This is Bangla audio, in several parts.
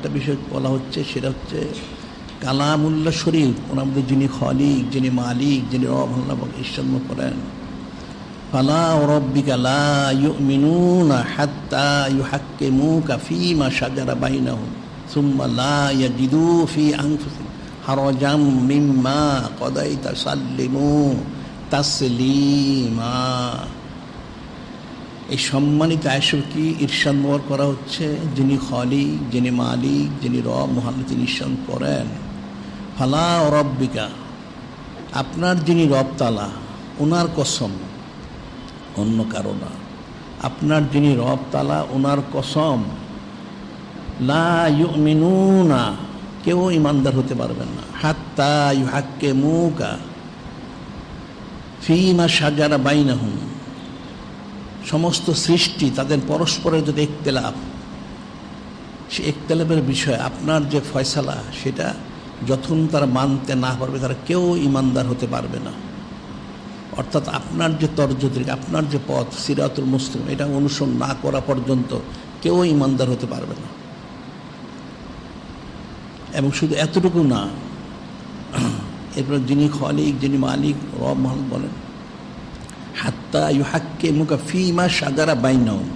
একটা বিষয় বলা হচ্ছে, সেটা হচ্ছে কালামুল্লাহ শরীফ, ওনার মধ্যে যিনি খালিক, যিনি মালিক, যিনি রব আল্লাহ ইরশাদ করেন, ফালা রাব্বিকা লা ইউমিনুনা হাত্তা ইউহাক্কিমুকা ফীমা শাজারা বাইনাহুম সুম্মা লা ইয়াজিদু ফি আনফুসিহিম হারাজাম মিম্মা কাদাইতা সাল্লিমু তাসলিমা। এই সম্মানিত আয়াত কি ইরশাদ করা হচ্ছে, যিনি খালিক, যিনি মালিক, যিনি রব মহান, তিনি ইরশাদ করেন ফালা রাব্বিকা, আপনার যিনি রব তাআলা, ওনার কসম, অন্য কারো না, আপনার যিনি রব তাআলা ওনার কসম, লা ইউমিনুনা, কেউ ইমানদার হতে পারবেন না, হাত্তা ইউহাক্কিমুকা ফীমা শাজারা বাইনাহুম, সমস্ত সৃষ্টি তাদের পরস্পরের যদি ইখতিলাফ, সে ইখতিলাফের বিষয় আপনার যে ফয়সালা, সেটা যখন তারা মানতে না পারবে তারা কেউ ইমানদার হতে পারবে না। অর্থাৎ আপনার যে তর্জদিক, আপনার যে পথ সিরাতুল মুস্তাকিম, এটা অনুসরণ না করা পর্যন্ত কেউ ইমানদার হতে পারবে না। এবং শুধু এতটুকু না, এরপর যিনি খালিক, যিনি মালিক, রব মহান বলেন হাত্তা ইউহাক্কিমুকা ফীমা শাজারা বাইনাহুম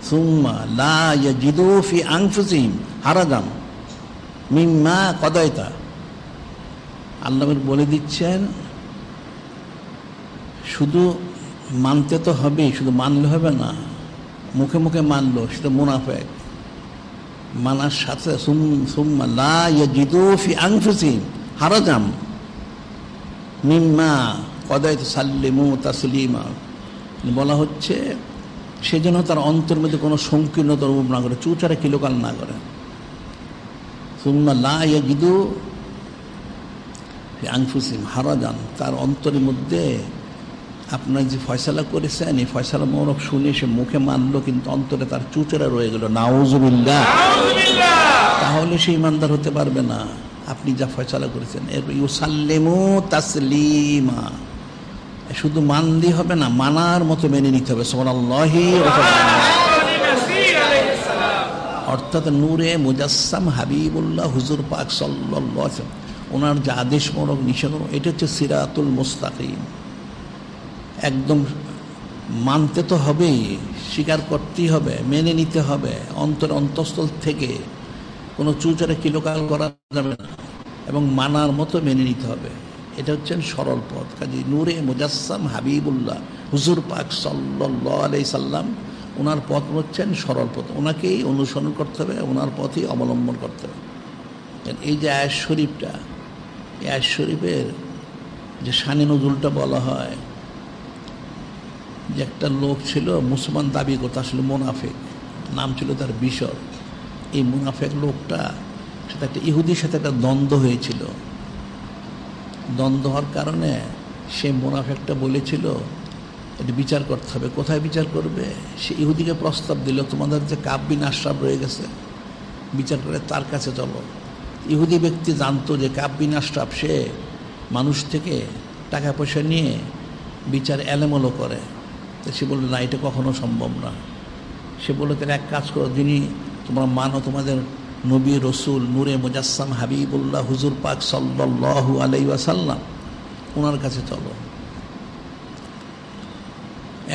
সুম্মা লা ইয়াজিদু ফি আনফুসিহিম হারাজাম মিম্মা কাদাইতা। আল্লাহ বলে দিচ্ছেন শুধু মানতে তো হবেই, শুধু মানলে হবে না, মুখে মুখে মানলো সেটা মুনাফিক, মানার সাথে সুম্মা লা ইয়াজিদু ফি আনফুসিহিম হারাজাম মিম্মা কাদাইতা সাল্লিমু তাসলিমা। বলা হচ্ছে সেজন্য তার অন্তর মধ্যে কোনো সংকীর্ণতার অনুভব না করে, চুচারে কিলোকাল না করে। সুম্মা লা ইয়াজিদু ফি আনফুসিহিম হারাজান, তার অন্তরের মধ্যে আপনার যে ফয়সালা করেছেন এই ফয়সালা মোবারক শুনে সে মুখে মানলো, কিন্তু অন্তরে তার চুচেরা রয়ে গেল, নাউজুবিল্লাহ, তাহলে সে ইমানদার হতে পারবে না। আপনি যা ফয়সালা করেছেন, এরপর ইউসাল্লিমু তাসলিমা, শুধু মানলে হবে না, মানার মতো মেনে নিতে হবে। সুবহানাল্লাহি ওয়া তাআলা। অর্থাৎ নূরে মুজাসসাম হাবিবুল্লাহ হুজুর পাক সাল্লাল্লাহু আলাইহি ওয়াসাল্লাম, ওনার যে আদেশমূলক নিষেধ, এটা হচ্ছে সিরাতুল মুস্তাকিম। একদম মানতে তো হবেই, স্বীকার করতেই হবে, মেনে নিতে হবে, অন্তঃস্থল থেকে কোনো চুচরে কিলোকাল করা যাবে না, এবং মানার মতো মেনে নিতে হবে। এটা হচ্ছেন সরল পথ। কাজে নূরে মুজাসসাম হাবিবুল্লাহ হুজুর পাক সাল্লাল্লাহু আলাইহি সাল্লাম, ওনার পথ হচ্ছেন সরল পথ, ওনাকেই অনুসরণ করতে হবে, ওনার পথই অবলম্বন করতে হবে। এই যে আয়াত শরীফটা, এই আয়াত শরীফের যে শানে নজুলটা বলা হয়, যে একটা লোক ছিল মুসলমান দাবি করতে, আসলে মুনাফিক, নাম ছিল তার বিশর। এই মুনাফিক লোকটা সাথে একটা ইহুদির সাথে একটা দ্বন্দ্ব হয়েছিল। দ্বন্দ্ব হওয়ার কারণে সে মুনাফিকটা বলেছিল এটা বিচার করতে হবে। কোথায় বিচার করবে? সে ইহুদিকে প্রস্তাব দিল, তোমাদের যে কাব বিন আশরাফ রয়ে গেছে, বিচার করে তার কাছে চলো। ইহুদি ব্যক্তি জানতো যে কাব বিন আশরাফ সে মানুষ থেকে টাকা পয়সা নিয়ে বিচার এলোমেলো করে। সে বলল না, এটা কখনো সম্ভব না। সে বলল তাহলে এক কাজ করো, যিনি তোমরা মানো, তোমাদের নবী রসুল নূরে মুজাসসাম হাবিবুল্লাহ হুজুর পাক সাল্লাল্লাহু আলাইহি ওয়াসাল্লাম, ওনার কাছে চলো।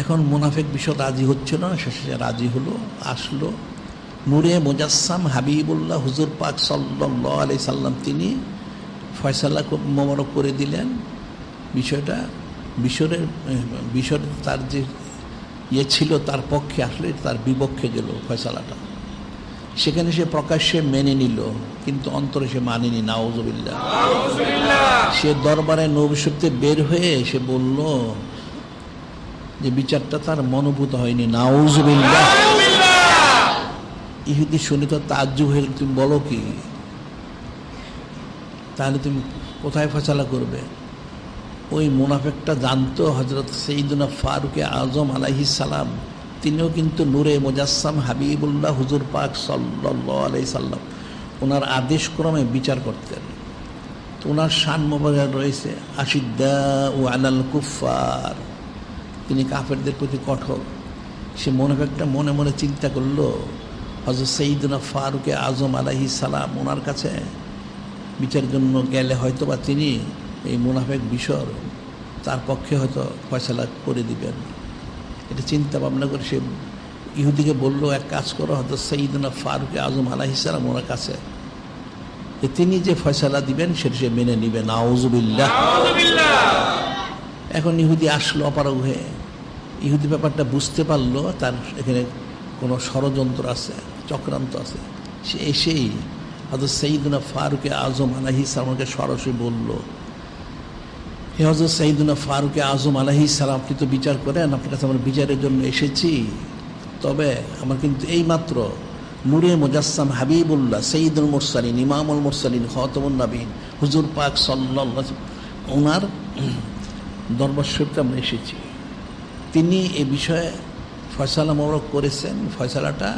এখন মুনাফিক বিষয় রাজি হচ্ছিল না, শেষে রাজি হলো, আসলো। নূরে মুজাসসাম হাবিবুল্লাহ হুজুর পাক সাল্লাল্লাহু আলাইহি সাল্লাম তিনি ফয়সালা মোবারক করে দিলেন। বিষয়টা বিষয়ের তার যে ছিল তার পক্ষে, আসলে তার বিপক্ষে গেল ফয়সালাটা। সেখানে সে প্রকাশ্যে মেনে নিল, কিন্তু অন্তরে সে মানেনি। নাউজুবিল্লাহ। সে দরবারে নবী শব্দে বের হয়ে সে বলল যে বিচারটা তার মনোভূত হয়নি। নাউজুবিল্লাহ। ইহুদি শুনে তো তাজ্জুব হয়ে, তুমি বলো কি? তাহলে তুমি কোথায় ফয়সালা করবে? ওই মুনাফিকটা জানতো হযরত সাইয়্যিদুনা ফারুকে আজম আলাইহিস সালাম তিনিও কিন্তু নূরে মুজাসসাম হাবিবুল্লাহ হুজুর পাক সাল্লাল্লাহু আলাইহি সাল্লাম ওনার আদেশ ক্রমে বিচার করতেন। তো ওনার শান মোবারক রয়েছে আশিদ্দাউ আলাল কুফার, তিনি কাফেরদের প্রতি কঠোর। সে মুনাফিকটা মনে মনে চিন্তা করলো, হযরত সাইয়্যিদুনা ফারুক আজম আলাইহিস সালাম ওনার কাছে বিচারের জন্য গেলে হয়তো বা তিনি এই মুনাফিক বিষয় তার পক্ষে হয়তো ফয়সালা করে দিবেন। এটা চিন্তা ভাবনা করে সে ইহুদিকে বলল, এক কাজ করো, হযরত সাইয়্যিদুনা ফারুক আজম আলাইহিস সালাম ওনার কাছে, যে তিনি যে ফয়সালা দিবেন সেটা সে মেনে নিবে। নাউযুবিল্লাহ। এখন ইহুদি আসলো অপারগ হয়ে, ইহুদি ব্যাপারটা বুঝতে পারলো তার এখানে কোনো ষড়যন্ত্র আছে, চক্রান্ত আছে। সে এসেই হযরত সাইয়্যিদুনা ফারুক আজম আলাইহিস সালামকে সরাসরি বলল, হে হযরত সাইয়্যিদুনা ফারুক আজম আলাইহিস সালাম, আপনি তো বিচার করেন, আপনার কাছে আমরা বিচারের জন্য এসেছি, তবে আমার কিন্তু এইমাত্র নূরে মুজাসসাম হাবিবুল্লাহ সাইয়্যিদুল মুরসালিন ইমামুল মুরসালিন খাতামুন নবীন হুজুর পাক সাল্লাল্লাহু আলাইহি ওয়াসাল্লাম ওনার দরবার শরীফে আমরা এসেছি। তিনি এ বিষয়ে ফয়সালা মোবারক করেছেন, ফয়সালাটা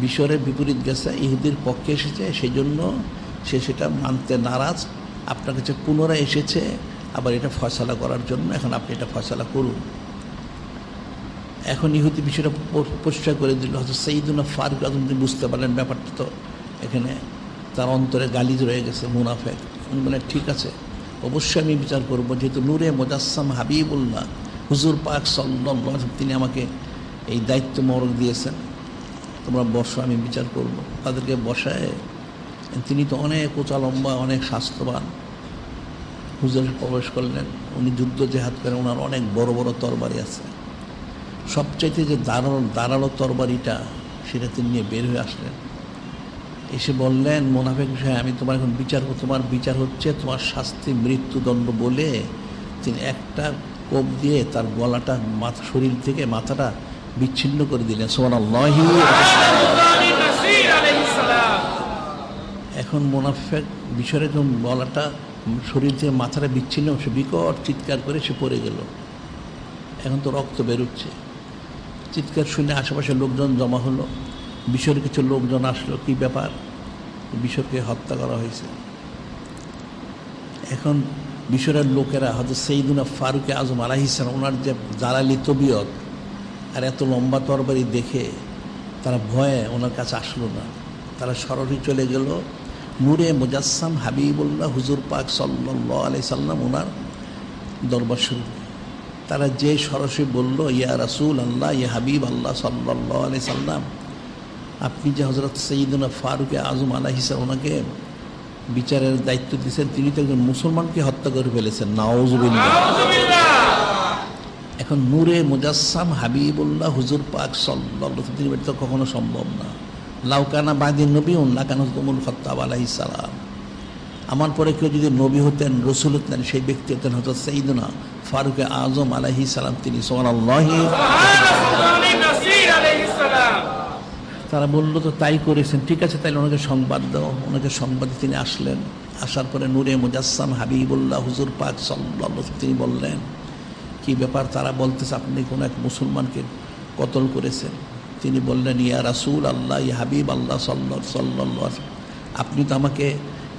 বিষয়ের বিপরীত গেছে, ইহুদির পক্ষে এসেছে, সেই জন্য সে সেটা মানতে নারাজ। আপনার কাছে পুনরায় এসেছে আবার এটা ফয়সালা করার জন্য, এখন আপনি এটা ফয়সালা করুন। এখন ইহুদি বিষয়টা পরিষ্কার করে দিল। হযরত সাইয়্যিদুনা ফারুক আজম তিনি বুঝতে পারলেন ব্যাপারটা তো এখানে তার অন্তরে গালিজ রয়ে গেছে, মুনাফিক। উনি বলেন, ঠিক আছে, অবশ্যই আমি বিচার করব, যেহেতু নূরে মুজাসসাম হাবিবুল্লাহ হুজুর পাক সাল্লাল্লাহু আলাইহি ওয়াসাল্লাম তিনি আমাকে এই দায়িত্ব মোবারক দিয়েছেন, তোমরা বসো, আমি বিচার করব। তাদেরকে বসায়, তিনি তো অনেক উঁচা লম্বা, অনেক স্বাস্থ্যবান, হুজুরে প্রবেশ করলেন। উনি যুদ্ধ জেহাদ করেন, ওনার অনেক বড় বড় তরবারি আছে। সবচাইতে যে দাঁড়ালো তরবারিটা সেটা তিনি নিয়ে বের হয়ে আসলেন। এসে বললেন, মুনাফিক বিষয়ে আমি তোমার এখন বিচার করব, তোমার বিচার হচ্ছে তোমার শাস্তি মৃত্যুদণ্ড বলে তিনি একটা কোপ দিয়ে তার গলাটা শরীর থেকে মাথাটা বিচ্ছিন্ন করে দিলেন। সুবহানাল্লাহি। এখন মুনাফিক বিষয়ে যখন গলাটা শরীর থেকে মাথাটা বিচ্ছিন্ন, সে বিকট চিৎকার করে সে পড়ে গেল। এখন তো রক্ত বেরোচ্ছে। চিৎকার শুনে আশেপাশের লোকজন জমা হলো, বিশরের কিছু লোকজন আসলো, কি ব্যাপার, বিশরকে হত্যা করা হয়েছে। এখন বিশরের লোকেরা হযরত সাইয়্যিদুনা ফারুক আজম আলাইহিস সালাম ওনার যে জালালি তবিয়ত আর এত লম্বা তরবারি দেখে তারা ভয়ে ওনার কাছে আসলো না। তারা সরাসরি চলে গেল নূরে মুজাসসাম হাবিবুল্লাহ হুজুর পাক সাল্লাল্লাহু আলাইহি সাল্লাম ওনার দরবার শরীফে। তারা যে সরাসরি বলল, ইয়া রাসূল আল্লাহ, ইয়া হাবিব আল্লাহ সাল্লাল্লাহু আলাইহি সাল্লাম, আপনি যে হযরত সাইয়্যিদুনা ফারুক আজম আলাইহিস সালাম ওনাকে বিচারের দায়িত্ব দিয়েছেন, তিনি তো একজন মুসলমানকে হত্যা করে ফেলেছেন। নাউযুবিল্লাহ। এখন নূরে মুজাসসাম হাবিবুল্লাহ হুজুর পাক সাল্লাল্লাহু আলাইহি সাল্লাম, তিনি তো কখনো সম্ভব না। লাউ কানা বাদি নবিয়্যুন লাকানা উমরুল খাত্তাব আলাইহিস সালাম, আমার পরে কেউ যদি নবী হতেন, রসুল হতেন, সেই ব্যক্তি হতেন হযরত সাইয়্যিদুনা ফারুক আজম আলাইহিস সালাম, তিনি। সুবহানাল্লাহি। তারা বলল, তো তাই করেছেন, ঠিক আছে, তাইলে ওনাকে সংবাদ দাও। ওনাকে সংবাদে তিনি আসলেন। আসার পরে নূরে মুজাসসাম হাবিবুল্লাহ হুজুর পাক সাল্লাল্লাহু আলাইহি ওয়াসাল্লাম তিনি বললেন, কি ব্যাপার, তারা বলতেছে আপনি কোনো এক মুসলমানকে কতল করেছেন। তিনি বললেন, ইয়া রাসূল আল্লাহ, ইয়া হাবিব আল্লাহ সাল্লাল্লাহু আলাইহি ওয়াসাল্লাম, আপনি তো আমাকে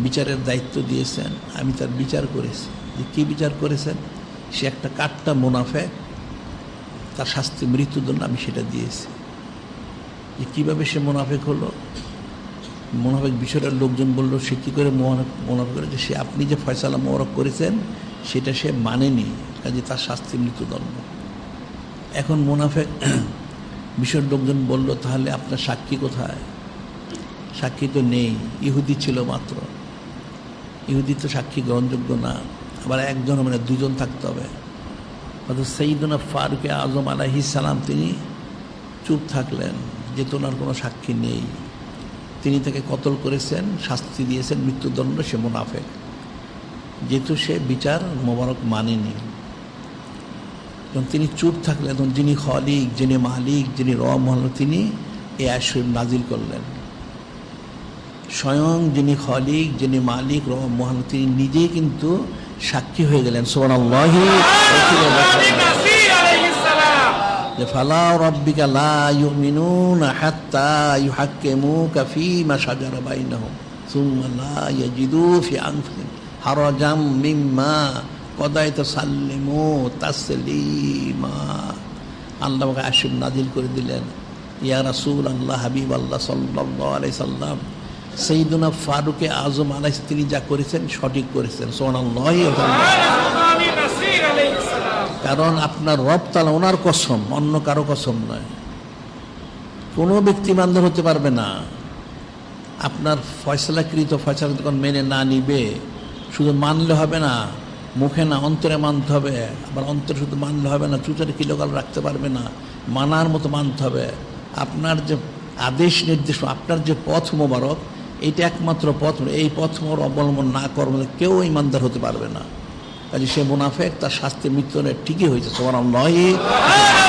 বিচারের দায়িত্ব দিয়েছেন, আমি তার বিচার করেছি। যে কী বিচার করেছেন? সে একটা কাট্টা মুনাফিক, তার শাস্তি মৃত্যুদণ্ড আমি সেটা দিয়েছি। যে কীভাবে সে মুনাফিক হলো? মুনাফিক বিষয়ের লোকজন বলল, সে কী করে মুনাফিক করে, যে সে আপনি যে ফয়সালা মোবারক করেছেন সেটা সে মানেনি, কাজে তার শাস্তি মৃত্যুদণ্ড। এখন মুনাফিক বিষয়ের লোকজন বলল, তাহলে আপনার সাক্ষী কোথায়? সাক্ষী তো নেই, ইহুদি ছিল মাত্র, ইহুদি তো সাক্ষী গ্রহণযোগ্য না, আবার একজন মানে দুজন থাকতে হবে। হযরত সাইয়্যিদুনা ফারুক আজম আলাইহিস সালাম তিনি চুপ থাকলেন, যেহেতু ওনার কোনো সাক্ষী নেই। তিনি তাকে কতল করেছেন, শাস্তি দিয়েছেন মৃত্যুদণ্ড, সে মুনাফিক, যেহেতু সে বিচার মোবারক মানেনি। যখন তিনি চুপ থাকলেন, তখন যিনি খালিক, যিনি মালিক, যিনি রব মহান, তিনি এই আয়াত শরীফ নাজিল করলেন। স্বয়ং যিনি খালিক, যিনি মালিক, রব মহান, তিনি নিজেই কিন্তু সাক্ষী হয়ে গেলেন। সুবহানাল্লাহি। ফালা রাব্বিকা লা ইউমিনুনা হাত্তা ইউহাক্কিমুকা ফীমা শাজারা বাইনাহুম সুম্মা লা ইয়াজিদু ফি আনফুসিহিম হারাজাম মিম্মা কদাইতা সাল্লিমু তাসলিমা। আল্লাহ আয়াত নাজিল করে দিলেন, ইয়া রাসূল আল্লাহ, হাবিব আল্লাহ সাল্লাল্লাহু আলাইহি সাল্লাম, সাইয়্যিদুনা ফারুকে আজম আলাইহিস তিনি যা করেছেন সঠিক করেছেন। সুবহানাল্লাহি ওয়া কারণ আপনার রব তাআলা ওনার কসম, অন্য কারো কসম নয়। কোনো ব্যক্তি বান্ধব হতে পারবে না। আপনার ফয়সালাকৃত ফয়সালা যখন মেনে না নিবে, শুধু মানলে হবে না, মুখে না অন্তরে মানতে হবে। আবার অন্তরে শুধু মানলে হবে না, চুচের কিলোকাল রাখতে পারবে না, মানার মতো মানতে হবে। আপনার যে আদেশ নির্দেশ, আপনার যে পথ মোবারক, এইটা একমাত্র পথ, এই পথ মোবারক অবলম্বন না করবে কেউ ইমানদার হতে পারবে না। কাজে সে মুনাফেক, তার শাস্তি মৃত্যু ঠিকই হয়েছে। সুবহানাল্লাহ।